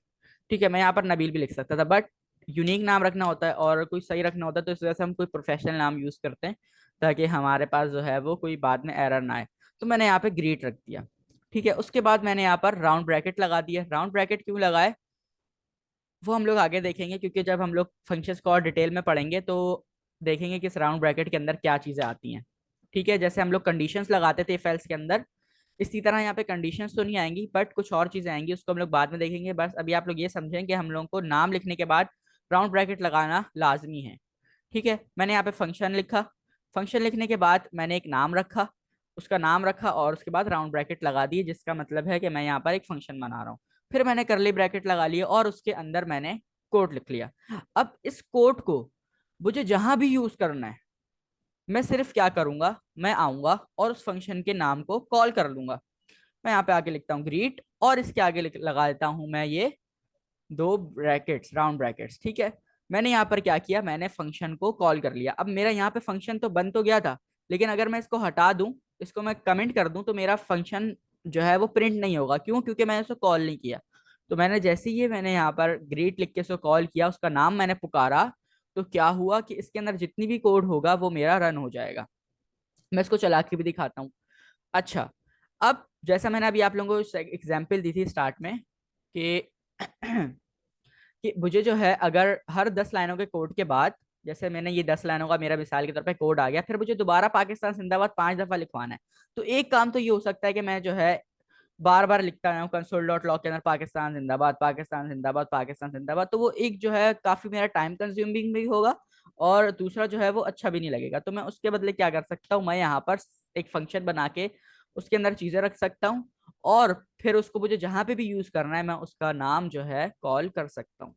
A: ठीक है, मैं यहाँ पर नबील भी लिख सकता था, बट यूनिक नाम रखना होता है और कोई सही रखना होता है, तो इस वजह से हम कोई प्रोफेशनल नाम यूज करते हैं ताकि हमारे पास जो है वो कोई बाद में एरर ना आए। तो मैंने यहाँ पे ग्रीट रख दिया। ठीक है, उसके बाद मैंने यहाँ पर राउंड ब्रैकेट लगा दिया। राउंड ब्रैकेट क्यों लगाए वो हम लोग आगे देखेंगे, क्योंकि जब हम लोग फंक्शंस को और डिटेल में पढ़ेंगे तो देखेंगे कि इस राउंड ब्रैकेट के अंदर क्या चीजें आती हैं। ठीक है, जैसे हम लोग कंडीशंस लगाते थे इफ एल्स के अंदर, इसी तरह यहाँ पे कंडीशंस तो नहीं आएंगी बट कुछ और चीजें आएंगी, उसको हम लोग बाद में देखेंगे। बस अभी आप लोग ये समझें कि हम लोगों को नाम लिखने के बाद राउंड ब्रैकेट लगाना लाजमी है। ठीक है, मैंने यहाँ पे फंक्शन लिखा। फंक्शन लिखने के बाद मैंने एक नाम रखा, उसका नाम रखा और उसके बाद राउंड ब्रैकेट लगा दिए, जिसका मतलब है कि मैं यहाँ पर एक फंक्शन बना रहा हूँ। फिर मैंने करली ब्रैकेट लगा लिया और उसके अंदर मैंने कोड लिख लिया। अब इस कोड को मुझे जहां भी यूज करना है, मैं सिर्फ क्या करूंगा, मैं आऊंगा और उस फंक्शन के नाम को कॉल कर लूंगा। मैं यहाँ पे आगे लिखता हूँ ग्रीट और इसके आगे लगा देता हूं मैं ये दो ब्रैकेट्स, राउंड ब्रैकेट्स। ठीक है, मैंने यहाँ पर क्या किया, मैंने फंक्शन को कॉल कर लिया। अब मेरा यहाँ पे फंक्शन तो बन तो गया था, लेकिन अगर मैं इसको हटा दूं, इसको मैं कमेंट कर दूं, तो मेरा फंक्शन जो है वो प्रिंट नहीं होगा। क्यों? क्योंकि मैंने इसको कॉल नहीं किया। तो मैंने जैसे ही मैंने यहाँ पर ग्रीट लिख के इसको कॉल किया, उसका नाम मैंने पुकारा, तो क्या हुआ कि इसके अंदर जितनी भी कोड होगा वो मेरा रन हो जाएगा। मैं इसको चला के भी दिखाता हूँ। अच्छा, अब जैसा मैंने अभी आप लोगों को एग्जाम्पल दी थी स्टार्ट में कि कि मुझे जो है अगर हर 10 लाइनों के कोड के बाद, जैसे मैंने ये 10 लाइनों का मेरा मिसाल के तौर पे कोड आ गया, फिर मुझे दोबारा पाकिस्तान जिंदाबाद 5 दफा लिखवाना है। तो एक काम तो ये हो सकता है कि मैं जो है बार बार लिखता रहा हूँ कंसोल डॉट लॉग के अंदर पाकिस्तान जिंदाबाद पाकिस्तान जिंदाबाद पाकिस्तान जिंदाबाद, तो वो एक जो है काफी मेरा टाइम कंज्यूमिंग भी होगा, और दूसरा जो है वो अच्छा भी नहीं लगेगा। तो मैं उसके बदले क्या कर सकता हूँ, मैं यहाँ पर एक फंक्शन बना के उसके अंदर चीजें रख सकता हूँ, और फिर उसको मुझे जहां पे भी यूज करना है मैं उसका नाम जो है कॉल कर सकता हूँ।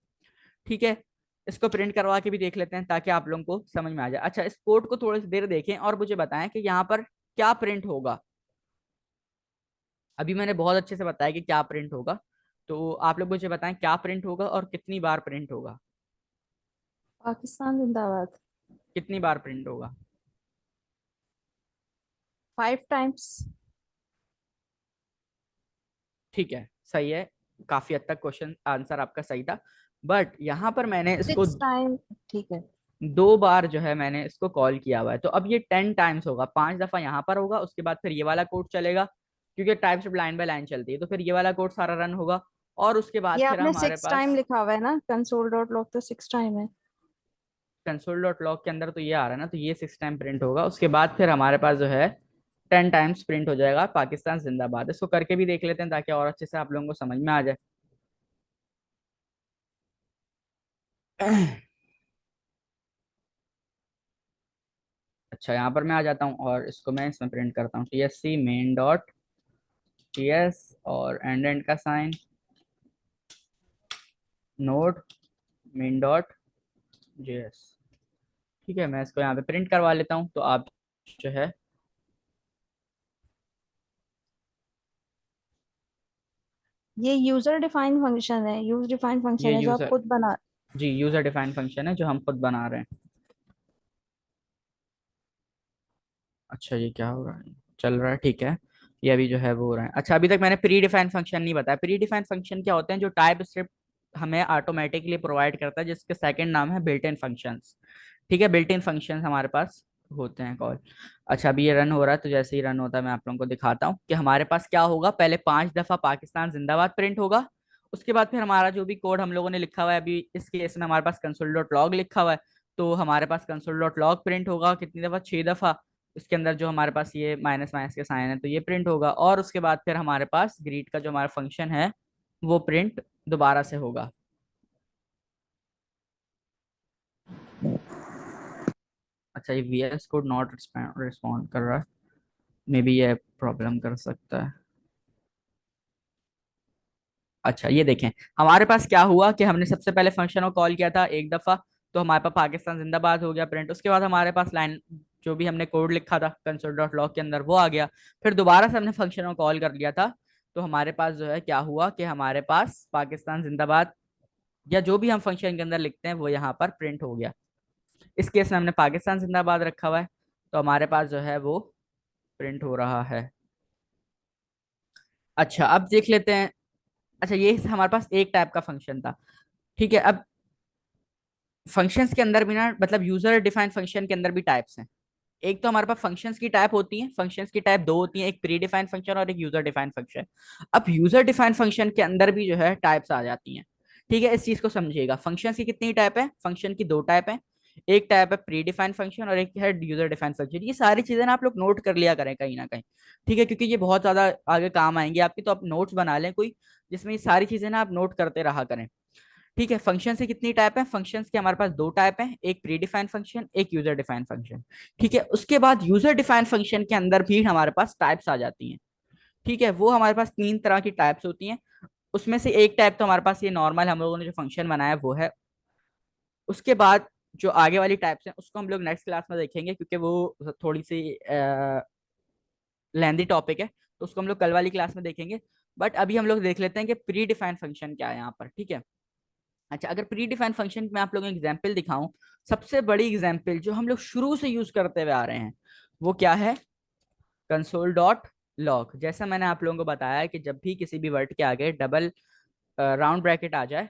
A: ठीक है, इसको प्रिंट करवा के भी देख लेते हैं ताकि आप लोगों को समझ में आ जाए। अच्छा, इस कोड को थोड़ी सी देर देखें और मुझे बताएं कि यहाँ पर क्या प्रिंट होगा। अभी मैंने बहुत अच्छे से बताया कि क्या प्रिंट होगा, तो आप लोग मुझे बताएं क्या प्रिंट होगा और कितनी बार प्रिंट होगा।
B: पाकिस्तान जिंदाबाद।
A: कितनी बार प्रिंट होगा।
B: 5 टाइम्स।
A: ठीक है, सही है। काफी हद तक क्वेश्चन आंसर आपका सही था, बट यहाँ पर मैंने इसको
B: 6 टाइम। ठीक है।
A: 2 बार जो है मैंने इसको कॉल किया हुआ है, तो अब ये 10 टाइम्स होगा। 5 दफा यहाँ पर होगा, उसके बाद फिर ये वाला कोड चलेगा, क्योंकि type shift line by line चलती है, तो फिर ये वाला कोड सारा रन होगा, और उसके बाद
B: ये
A: फिर
B: आपने
A: हमारे
B: 6 टाइम
A: पास
B: लिखा हुआ है ना, कंसोल डॉट लॉग तो 6 टाइम है।
A: कंसोल डॉट लॉग के अंदर तो ये आ रहा है ना, तो ये 6 टाइम प्रिंट होगा। उसके बाद फिर हमारे पास जो है 10 टाइम्स प्रिंट हो जाएगा पाकिस्तान जिंदाबाद। इसको करके भी देख लेते हैं ताकि और अच्छे से आप लोगों को समझ में आ जाए। अच्छा, यहाँ पर मैं आ जाता हूँ और इसको मैं इसमें प्रिंट करता हूँ, TSC मेन डॉट TS और एंड का sign node main dot JS। ठीक है, मैं इसको यहाँ पे प्रिंट करवा लेता हूँ, तो आप जो है
B: ये यूजर डिफाइंड फंक्शन है, यूज डिफाइंड
A: ये
B: फंक्शन है जो आप
A: यूजर
B: खुद बना।
A: जी यूजर डिफाइंड फंक्शन है जो हम खुद बना रहे हैं। अच्छा, ये क्या हो रहा है, चल रहा है, ठीक है। ये अभी जो है वो हो रहा है। अच्छा, अभी तक मैंने प्री डिफाइंड फंक्शन नहीं बताया। प्री डिफाइंड फंक्शन क्या होते हैं, जो टाइप स्क्रिप्ट हमें ऑटोमेटिकली प्रोवाइड करता है, जिसके सेकंड नाम है बिल्ट इन फंक्शंस। ठीक है, बिल्ट इन फंक्शंस हमारे पास होते हैं कॉल। अच्छा, अभी ये रन हो रहा है, तो जैसे ही रन होता है मैं आप लोगों को दिखाता हूँ कि हमारे पास क्या होगा। पहले 5 दफा पाकिस्तान जिंदाबाद प्रिंट होगा, उसके बाद फिर हमारा जो भी कोड हम लोगों ने लिखा हुआ है, अभी इस केस में हमारे पास कंसोल डॉट लॉग लिखा हुआ है, तो हमारे पास कंसोल डॉट लॉग प्रिंट होगा कितनी दफा, 6 दफा। इसके अंदर जो हमारे पास ये माइनस माइनस के साइन है, तो ये प्रिंट होगा, और उसके बाद फिर हमारे पास ग्रीट का जो हमारा फंक्शन है वो प्रिंट दोबारा से होगा। अच्छा, ये VS कोड नॉट रिस्पॉन्ड कर रहा है, मे बी ये प्रॉब्लम कर सकता है। अच्छा, ये देखें, हमारे पास क्या हुआ कि हमने सबसे पहले फंक्शन को कॉल किया था 1 दफा, तो हमारे पास पाकिस्तान जिंदाबाद हो गया प्रिंट। उसके बाद हमारे पास लाइन जो भी हमने कोड लिखा था कंसोल डॉट लॉग के अंदर वो आ गया। फिर दोबारा से हमने फंक्शन को कॉल कर लिया था, तो हमारे पास जो है क्या हुआ कि हमारे पास पाकिस्तान जिंदाबाद या जो भी हम फंक्शन के अंदर लिखते हैं वो यहाँ पर प्रिंट हो गया। इस केस में हमने पाकिस्तान जिंदाबाद रखा हुआ है, तो हमारे पास जो है वो प्रिंट हो रहा है। अच्छा, अब देख लेते हैं। अच्छा, ये हमारे पास एक टाइप का फंक्शन था। ठीक है, अब फंक्शंस के अंदर भी ना, मतलब यूजर डिफाइंड फंक्शन के अंदर भी टाइप्स हैं। एक तो हमारे पास फंक्शंस की टाइप होती है, फंक्शंस की टाइप 2 होती है, एक प्री डिफाइंड फंक्शन और एक यूजर डिफाइंड फंक्शन। अब यूजर डिफाइंड फंक्शन के अंदर भी जो है टाइप्स आ जाती हैं। ठीक है, इस चीज को समझिएगा। फंक्शंस की कितनी टाइप है, फंक्शन की 2 टाइप है। एक टाइप है प्री डिफाइंड फंक्शन और एक है यूजर डिफाइंड फंक्शन। ये सारी चीजें ना आप लोग नोट कर लिया करें कहीं ना कहीं। ठीक है, क्योंकि ये बहुत ज्यादा आगे काम आएंगे आपकी, तो आप नोट्स बना लें कोई, जिसमें ये सारी चीजें ना आप नोट करते रहा करें। ठीक है, फंक्शन से कितनी टाइप है, फंक्शन के हमारे पास 2 टाइप है, एक प्री डिफाइंड फंक्शन एक यूजर डिफाइंड फंक्शन। ठीक है, उसके बाद यूजर डिफाइंड फंक्शन के अंदर भी हमारे पास टाइप्स आ जाती हैं। ठीक है, वो हमारे पास 3 तरह की टाइप्स होती हैं। उसमें से एक टाइप तो हमारे पास ये नॉर्मल हम लोगों ने जो फंक्शन बनाया वो है। उसके बाद जो आगे वाली टाइप्स हैं उसको हम लोग नेक्स्ट क्लास में देखेंगे, क्योंकि वो थोड़ी सी लेंदी टॉपिक है, तो उसको हम लोग कल वाली क्लास में देखेंगे। बट अभी हम लोग देख लेते हैं कि प्री डिफाइंड फंक्शन क्या है यहाँ पर। ठीक है। अच्छा, अगर प्री डिफाइंड फंक्शन में आप लोगों को एग्जाम्पल दिखाऊं, सबसे बड़ी एग्जाम्पल जो हम लोग शुरू से यूज करते हुए आ रहे हैं वो क्या है, कंसोल डॉट लॉग। जैसा मैंने आप लोगों को बताया कि जब भी किसी भी वर्ड के आगे डबल राउंड ब्रैकेट आ जाए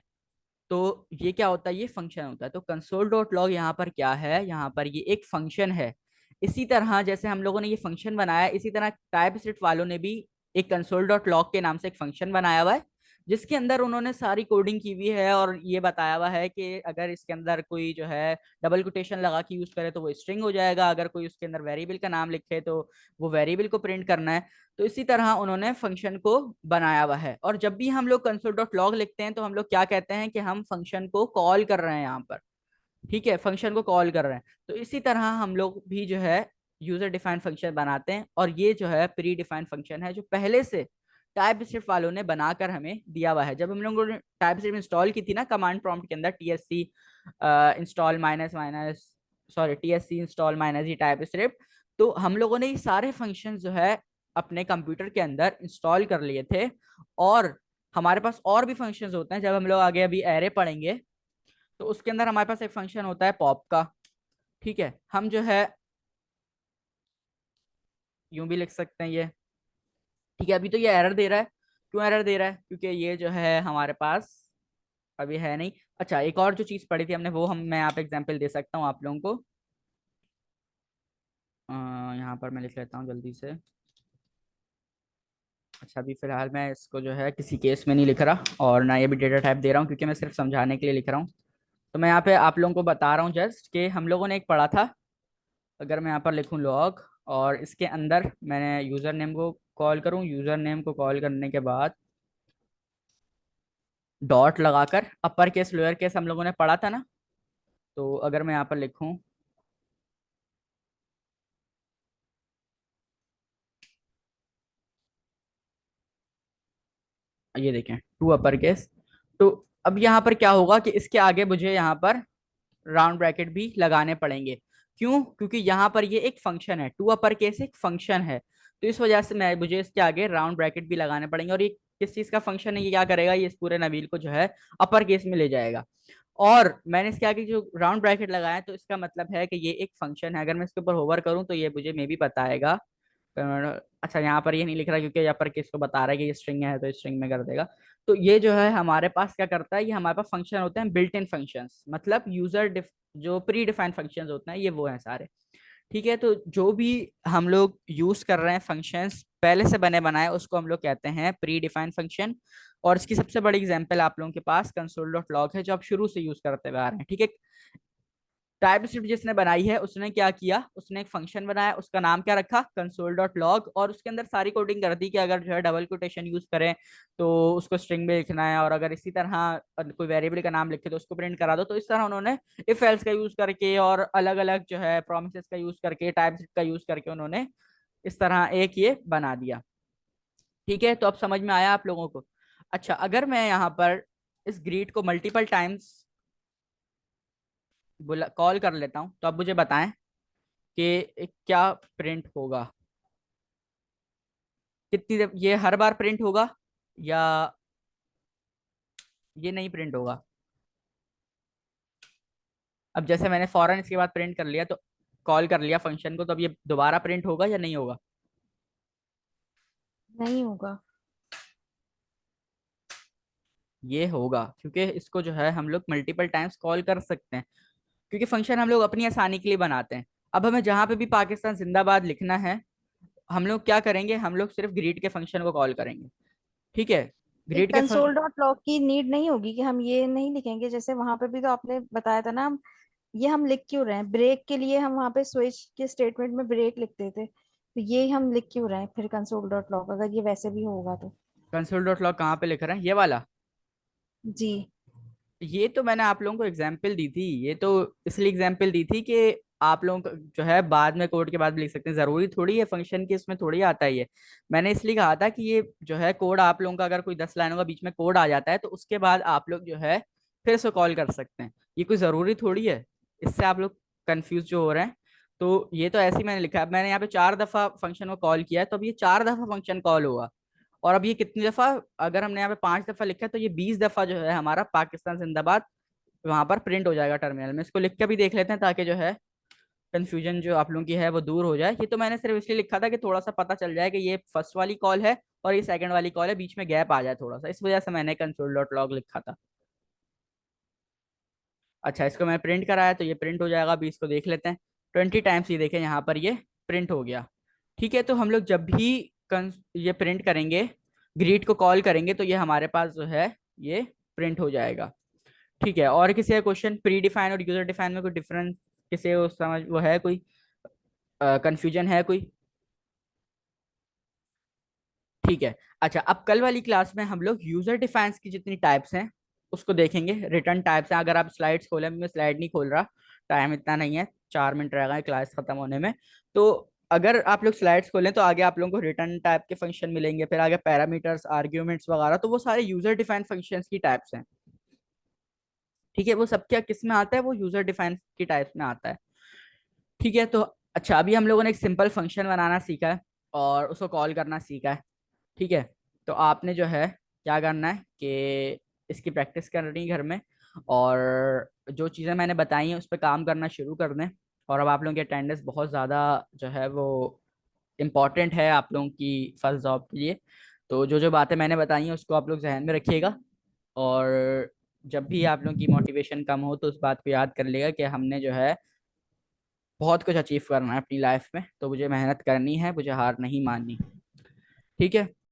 A: तो ये क्या होता है, ये फंक्शन होता है। तो कंसोल डॉट लॉग यहाँ पर क्या है, यहाँ पर ये एक फंक्शन है। इसी तरह जैसे हम लोगों ने ये फंक्शन बनाया, इसी तरह टाइप स्क्रिप्ट वालों ने भी एक कंसोल डॉट लॉग के नाम से एक फंक्शन बनाया हुआ है, जिसके अंदर उन्होंने सारी कोडिंग की हुई है और ये बताया हुआ है कि अगर इसके अंदर कोई जो है डबल कोटेशन लगा के यूज करे तो वो स्ट्रिंग हो जाएगा, अगर कोई उसके अंदर वेरिएबल का नाम लिखे तो वो वेरिएबल को प्रिंट करना है। तो इसी तरह उन्होंने फंक्शन को बनाया हुआ है। और जब भी हम लोग कंसोल डॉट लॉग लिखते हैं तो हम लोग क्या कहते हैं कि हम फंक्शन को कॉल कर रहे हैं यहाँ पर। ठीक है, फंक्शन को कॉल कर रहे हैं। तो इसी तरह हम लोग भी जो है यूजर डिफाइंड फंक्शन बनाते हैं, और ये जो है प्री डिफाइंड फंक्शन है जो पहले से टाइप स्क्रिप्ट वालों ने बनाकर हमें दिया हुआ है। जब हम लोगों ने टाइप स्क्रिप्ट इंस्टॉल की थी ना कमांड प्रॉम्प्ट के अंदर, TSC install minus minus, sorry TSC install minus ये टाइप स्क्रिप्ट, तो हम लोगों ने ये सारे फंक्शन जो है अपने कंप्यूटर के अंदर इंस्टॉल कर लिए थे। और हमारे पास और भी फंक्शंस होते हैं, जब हम लोग आगे अभी एरे पढ़ेंगे तो उसके अंदर हमारे पास एक फंक्शन होता है पॉप का। ठीक है, हम जो है यूं भी लिख सकते हैं ये। ठीक है, अभी तो ये एरर दे रहा है। क्यों एरर दे रहा है? क्योंकि ये जो है हमारे पास अभी है नहीं। अच्छा, एक और जो चीज पढ़ी थी हमने वो हम मैं यहाँ पे एग्जांपल दे सकता हूँ आप लोगों को। यहाँ पर मैं लिख लेता हूँ जल्दी से। अच्छा, अभी फिलहाल मैं इसको जो है किसी केस में नहीं लिख रहा और ना ये भी डेटा टाइप दे रहा हूँ, क्योंकि मैं सिर्फ समझाने के लिए लिख रहा हूँ। तो मैं यहाँ पे आप लोगों को बता रहा हूँ जस्ट कि हम लोगों ने एक पढ़ा था। अगर मैं यहाँ पर लिखूँ लॉग और इसके अंदर मैंने यूजर नेम को कॉल करूँ, यूजर नेम को कॉल करने के बाद डॉट लगाकर अपर केस लोअर केस हम लोगों ने पढ़ा था ना। तो अगर मैं यहाँ पर लिखूँ, ये देखें टू अपर केस। तो अब यहाँ पर क्या होगा कि इसके आगे मुझे यहाँ पर राउंड ब्रैकेट भी लगाने पड़ेंगे। क्यों? क्योंकि यहाँ पर ये एक फंक्शन है, टू अपर केस एक फंक्शन है, तो इस वजह से मैं मुझे इसके आगे राउंड ब्रैकेट भी लगाने पड़ेंगे। और ये किस चीज का फंक्शन है, ये क्या करेगा, ये इस पूरे नबील को जो है अपर केस में ले जाएगा। और मैंने इसके आगे जो राउंड ब्रैकेट लगाया है, तो इसका मतलब है कि ये एक फंक्शन है। अगर मैं इसके ऊपर होवर करूं तो ये मुझे मे भी बताएगा। अच्छा, यहाँ पर ये नहीं लिख रहा क्योंकि यहाँ पर किसको बता रहा है कि ये स्ट्रिंग है, तो स्ट्रिंग में कर देगा। तो ये जो है हमारे पास क्या करता है, ये हमारे पास फंक्शन होते हैं बिल्ट इन फंक्शंस, मतलब जो प्री डिफाइंड फंक्शंस होते हैं ये वो हैं सारे। ठीक है, तो जो भी हम लोग यूज कर रहे हैं फंक्शंस पहले से बने बनाए, उसको हम लोग कहते हैं प्री डिफाइंड फंक्शन। और इसकी सबसे बड़ी एग्जांपल आप लोगों के पास कंसोल डॉट लॉग है, जो आप शुरू से यूज करते हुए आ रहे हैं। ठीक है, टाइप स्क्रिप्ट जिसने बनाई है उसने क्या किया, उसने एक फंक्शन बनाया, उसका नाम क्या रखा, कंसोल डॉट लॉग, और उसके अंदर सारी कोडिंग कर दी कि अगर जो है डबल कोटेशन यूज करें तो उसको स्ट्रिंग में लिखना है, और अगर इसी तरह कोई वेरिएबल का नाम लिखे तो उसको प्रिंट करा दो। तो इस तरह उन्होंने इफ एल्स का यूज करके और अलग अलग जो है प्रोमिसेस का यूज करके टाइप स्क्रिप्ट का यूज करके उन्होंने इस तरह एक ये बना दिया। ठीक है, तो अब समझ में आया आप लोगों को? अच्छा, अगर मैं यहाँ पर इस ग्रीट को मल्टीपल टाइम्स बुला कॉल कर लेता हूँ, तो अब मुझे बताएं कि क्या प्रिंट होगा। ये हर बार प्रिंट होगा या ये नहीं प्रिंट होगा? अब जैसे मैंने फौरन इसके बाद प्रिंट कर लिया, तो कॉल कर लिया फंक्शन को, तो अब ये दोबारा प्रिंट होगा या नहीं होगा?
B: नहीं होगा।
A: ये होगा, क्योंकि इसको जो है हम लोग मल्टीपल टाइम्स कॉल कर सकते हैं, क्योंकि फंक्शन हम लोग अपनी आसानी के लिए बनाते हैं। अब हमें जहां पे भी पाकिस्तान जिंदाबाद लिखना है, हम लोग क्या करेंगे, हम लोग सिर्फ ग्रीट के फंक्शन को कॉल करेंगे। ठीक है,
B: एक
A: ग्रीट के
B: कंसोल डॉट लॉग की नीड नहीं होगी कि हम ये नहीं लिखेंगे, जैसे वहां पे भी तो आपने बताया था ना, हम ये हम लिख क्यों रहे हैं, ब्रेक के लिए हम वहां पे स्विच के स्टेटमेंट में ब्रेक लिखते थे, तो ये हम लिख क्यों रहे हैं फिर कंसोल डॉट लॉग, अगर ये वैसे भी होगा तो।
A: कंसोल डॉट लॉग कहाँ पे लिख रहे हैं, ये वाला?
B: जी।
A: ये तो मैंने आप लोगों को एग्जाम्पल दी थी, ये तो इसलिए एग्जाम्पल दी थी कि आप लोगों को जो है बाद में कोड के बाद भी लिख सकते हैं, जरूरी थोड़ी है फंक्शन की इसमें थोड़ी आता है ये। मैंने इसलिए कहा था कि ये जो है कोड आप लोगों का अगर कोई 10 लाइनों का बीच में कोड आ जाता है तो उसके बाद आप लोग जो है फिर से कॉल कर सकते हैं, ये कोई जरूरी थोड़ी है। इससे आप लोग कंफ्यूज जो हो रहे हैं। तो ये तो ऐसे ही मैंने लिखा है, मैंने यहाँ पे 4 दफा फंक्शन को कॉल किया है, तो अब ये 4 दफा फंक्शन कॉल हुआ। और अब ये कितनी दफा, अगर हमने यहाँ पे 5 दफा लिखा है तो ये 20 दफा जो है हमारा पाकिस्तान जिंदाबाद वहां पर प्रिंट हो जाएगा टर्मिनल में। इसको लिख के भी देख लेते हैं ताकि जो है कंफ्यूजन जो आप लोगों की है वो दूर हो जाए। ये तो मैंने सिर्फ इसलिए लिखा था कि थोड़ा सा पता चल जाए कि ये फर्स्ट वाली कॉल है और ये सेकंड वाली कॉल है, बीच में गैप आ जाए थोड़ा सा, इस वजह से मैंने कंसोल डॉट लॉग लिखा था। अच्छा, इसको मैं प्रिंट कराया तो ये प्रिंट हो जाएगा। अभी इसको देख लेते हैं 20 टाइम्स, ये देखें यहाँ पर ये प्रिंट हो गया। ठीक है, तो हम लोग जब भी ये प्रिंट करेंगे, ग्रीट को कॉल करेंगे तो ये हमारे पास जो है ये प्रिंट हो जाएगा। ठीक है, और किसी का क्वेश्चन प्री डिफाइन और यूजर डिफाइन में कोई डिफरेंस, किसी को समझ वो है कोई कंफ्यूजन है कोई? ठीक है। अच्छा, अब कल वाली क्लास में हम लोग यूजर डिफाइंस की जितनी टाइप्स हैं उसको देखेंगे। रिटर्न टाइप्स हैं, अगर आप स्लाइड्स खोलें, मैं स्लाइड नहीं खोल रहा, टाइम इतना नहीं है, 4 मिनट रह गए क्लास खत्म होने में। तो अगर आप लोग स्लाइड्स खोलें तो आगे आप लोगों को रिटर्न टाइप के फंक्शन मिलेंगे, फिर आगे पैरामीटर्स, आर्ग्यूमेंट्स वगैरह, तो वो सारे यूजर डिफाइंड फंक्शंस की टाइप्स हैं। ठीक है, वो सब क्या किस में आता है, वो यूजर डिफाइंड की टाइप्स में आता है। ठीक है, तो अच्छा, अभी हम लोगों ने एक सिंपल फंक्शन बनाना सीखा है और उसको कॉल करना सीखा है। ठीक है, तो आपने जो है क्या करना है कि इसकी प्रैक्टिस करनी है घर में, और जो चीज़ें मैंने बताई हैं उस पर काम करना शुरू कर दें। और अब आप लोगों की अटेंडेंस बहुत ज़्यादा जो है वो इम्पॉर्टेंट है आप लोगों की फर्स्ट जॉब के लिए। तो जो जो बातें मैंने बताई हैं उसको आप लोग जहन में रखिएगा, और जब भी आप लोगों की मोटिवेशन कम हो तो उस बात को याद कर लिएगा कि हमने जो है बहुत कुछ अचीव करना है अपनी लाइफ में, तो मुझे मेहनत करनी है, मुझे हार नहीं माननी। ठीक है।